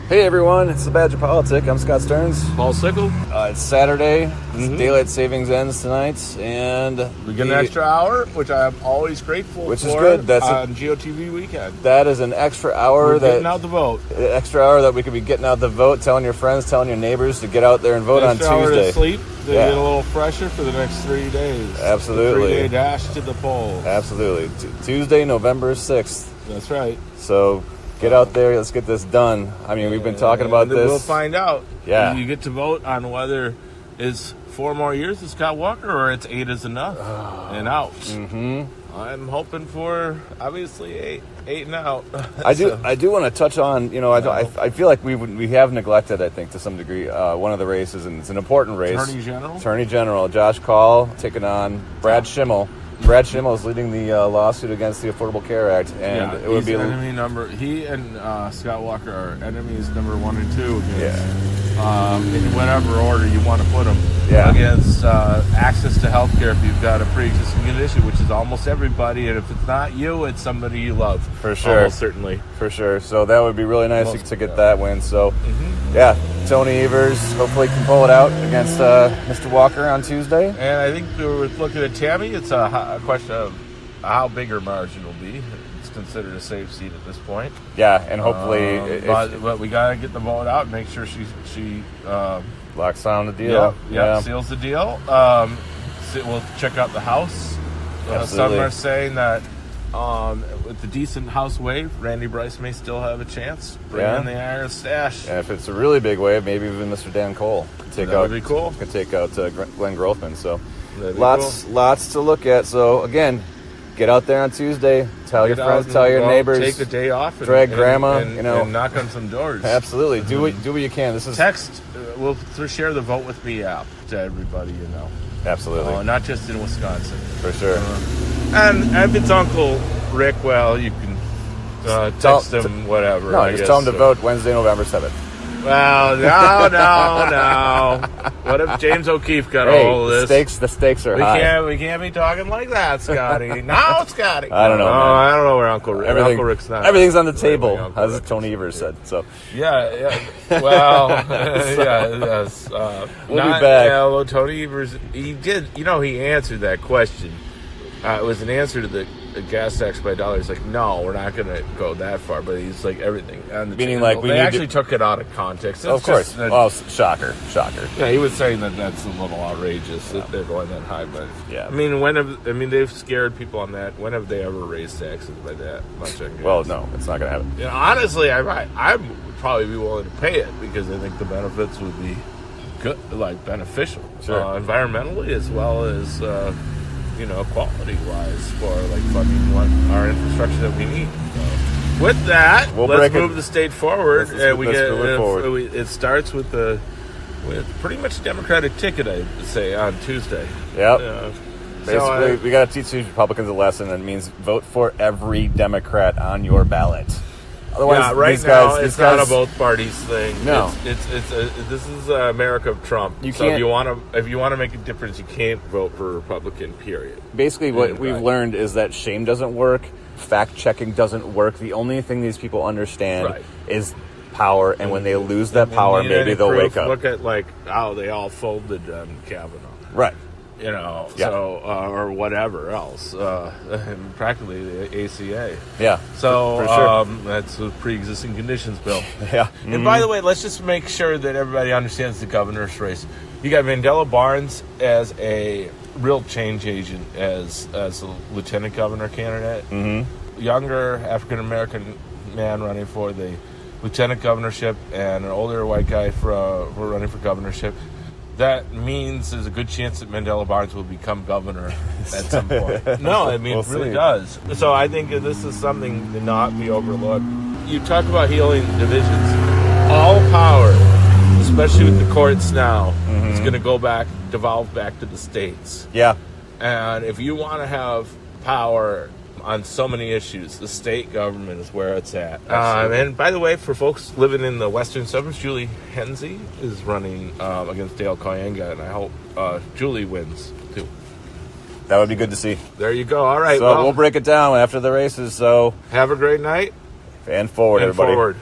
Hey everyone, it's the Badger Politic. I'm Scott Stearns. Paul Sickle. It's Saturday. Daylight savings ends tonight, and we get an extra hour, which I'm always grateful for. Which is good. That's on GOTV weekend. That is an extra hour. We're getting out the vote. Extra hour that we could be getting out the vote, telling your friends, telling your neighbors to get out there and vote on Tuesday. Hour to sleep. They get a little fresher for the next 3 days. Absolutely. 3-day dash to the polls. Absolutely. Tuesday, November 6th. That's right. So get out there. Let's get this done. I mean, we've been talking about this. We'll find out. Yeah. You get to vote on whether it's 4 more years as Scott Walker or it's 8 is enough and out. Mm-hmm. I'm hoping for, obviously, 8 and out. I do want to touch on, I feel like we have neglected, I think, to some degree, one of the races, and it's an important race. Attorney General Josh Call taking on Brad Schimmel. Brad Schimmel is leading the lawsuit against the Affordable Care Act, and it would be enemy number. He and Scott Walker are enemies number 1 and 2 against, in whatever order you want to put them. Yeah. Against access to health care if you've got a pre-existing condition, which is almost everybody, and if it's not you, it's somebody you love. For sure. Almost certainly. For sure. So that would be really nice to get that win. So, Tony Evers hopefully can pull it out against Mr. Walker on Tuesday. And I think we were looking at Tammy. It's a question of how big her margin will be. It's considered a safe seat at this point. Yeah, and hopefully... but we got to get the vote out and make sure she locks down the deal. Yeah, seals the deal. We'll check out the House. Some are saying that with the decent House wave, Randy Bryce may still have a chance. Bring in the Irish stash. And if it's a really big wave, maybe even Mr. Dan Cole can take that would be cool. Can take out Glenn Grothman. So lots to look at. So again, get out there on Tuesday. Tell your friends, tell your neighbors. Take the day off. Drag grandma. And knock on some doors. Absolutely. Do what you can. This is text. We'll share the Vote With Me app to everybody. Absolutely. Not just in Wisconsin. For sure. And if it's Uncle Rick, well, you can text him whatever. No, just tell him to vote Wednesday, November 7th. Well, no. What if James O'Keefe got all of this? The stakes are high. We can't be talking like that, Scotty. No, Scotty. I don't know. I don't know where Uncle Rick's not. Everything's on the table, as Tony Evers said. So yeah. Well, yes. We'll be back. Although Tony Evers, he did. He answered that question. It was an answer to the gas tax by $1. He's like, no, we're not going to go that far. But he's like, everything. Meaning like they actually took it out of context. Of course. Shocker. Yeah, he was saying that that's a little outrageous that they're going that high. But yeah, they've scared people on that. When have they ever raised taxes by that much? Well, no, it's not going to happen. Honestly, I would probably be willing to pay it because I think the benefits would be good, like beneficial, environmentally as well as. Quality-wise for funding what our infrastructure that we need. So, with that, let's move the state forward. It starts with pretty much Democratic ticket, I would say, on Tuesday. Yep. Basically, we got to teach these Republicans a lesson, and it means vote for every Democrat on your ballot. Otherwise, right now it's not a both parties thing. No, this is America of Trump. If you want to make a difference, you can't vote for a Republican. Period. Basically, what we've learned is that shame doesn't work, fact checking doesn't work. The only thing these people understand is power, and when they lose that power, maybe they'll wake up. Look at how they all folded on Kavanaugh. Right. So or whatever else, practically the ACA. Yeah. So for sure. That's a pre-existing conditions bill. Yeah. And by the way, let's just make sure that everybody understands the governor's race. You got Mandela Barnes as a real change agent as a lieutenant governor candidate. Mm-hmm. Younger African American man running for the lieutenant governorship, and an older white guy for running for governorship. That means there's a good chance that Mandela Barnes will become governor at some point. No, it really does. So I think this is something to not be overlooked. You talk about healing divisions. All power, especially with the courts now, is going to devolve back to the states. Yeah. And if you want to have power on so many issues, the state government is where it's at. And by the way, for folks living in the western suburbs, Julie Henze is running against Dale Kooyenga, and I hope Julie wins too. That would be good to see. There you go. All right. So we'll break it down after the races. So have a great night. And forward, everybody. Forward.